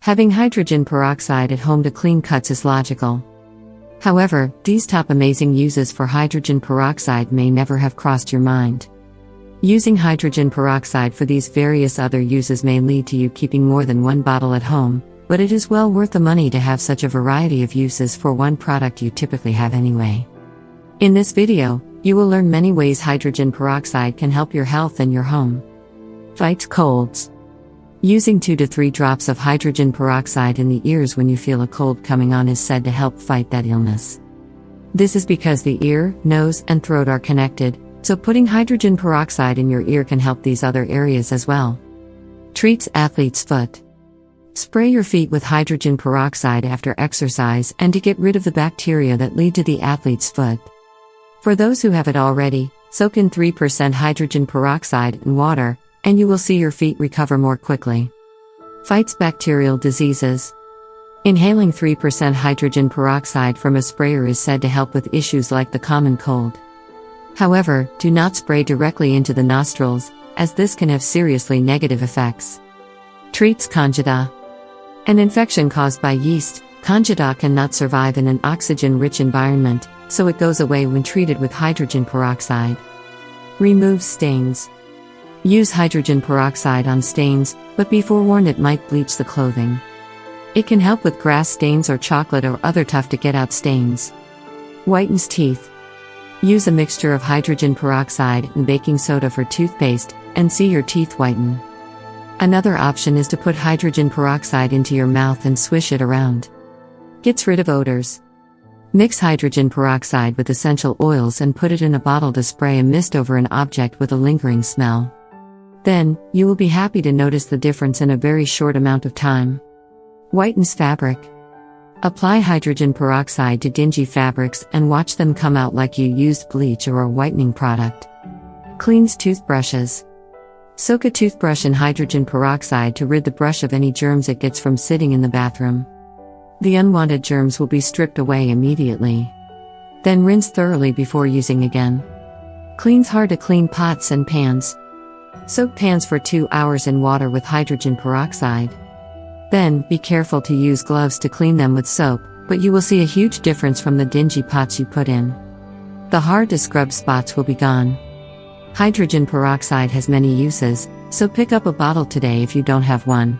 Having hydrogen peroxide at home to clean cuts is logical. However, these top amazing uses for hydrogen peroxide may never have crossed your mind. Using hydrogen peroxide for these various other uses may lead to you keeping more than one bottle at home, but it is well worth the money to have such a variety of uses for one product you typically have anyway. In this video, you will learn many ways hydrogen peroxide can help your health and your home. Fights colds. Using 2 to 3 drops of hydrogen peroxide in the ears when you feel a cold coming on is said to help fight that illness. This is because the ear, nose, and throat are connected, so putting hydrogen peroxide in your ear can help these other areas as well. Treats athlete's foot. Spray your feet with hydrogen peroxide after exercise and to get rid of the bacteria that lead to the athlete's foot. For those who have it already, soak in 3% hydrogen peroxide in water, and you will see your feet recover more quickly. Fights bacterial diseases. Inhaling 3% hydrogen peroxide from a sprayer is said to help with issues like the common cold. However, do not spray directly into the nostrils, as this can have seriously negative effects. Treats candida. An infection caused by yeast, candida cannot survive in an oxygen-rich environment, so it goes away when treated with hydrogen peroxide. Removes stains. Use hydrogen peroxide on stains, but be forewarned it might bleach the clothing. It can help with grass stains or chocolate or other tough-to-get-out stains. Whitens teeth. Use a mixture of hydrogen peroxide and baking soda for toothpaste, and see your teeth whiten. Another option is to put hydrogen peroxide into your mouth and swish it around. Gets rid of odors. Mix hydrogen peroxide with essential oils and put it in a bottle to spray a mist over an object with a lingering smell. Then, you will be happy to notice the difference in a very short amount of time. Whitens fabric. Apply hydrogen peroxide to dingy fabrics and watch them come out like you used bleach or a whitening product. Cleans toothbrushes. Soak a toothbrush in hydrogen peroxide to rid the brush of any germs it gets from sitting in the bathroom. The unwanted germs will be stripped away immediately. Then rinse thoroughly before using again. Cleans hard-to-clean pots and pans. Soak pans for 2 hours in water with hydrogen peroxide. Then, be careful to use gloves to clean them with soap, but you will see a huge difference from the dingy pots you put in. The hard-to-scrub spots will be gone. Hydrogen peroxide has many uses, so pick up a bottle today if you don't have one.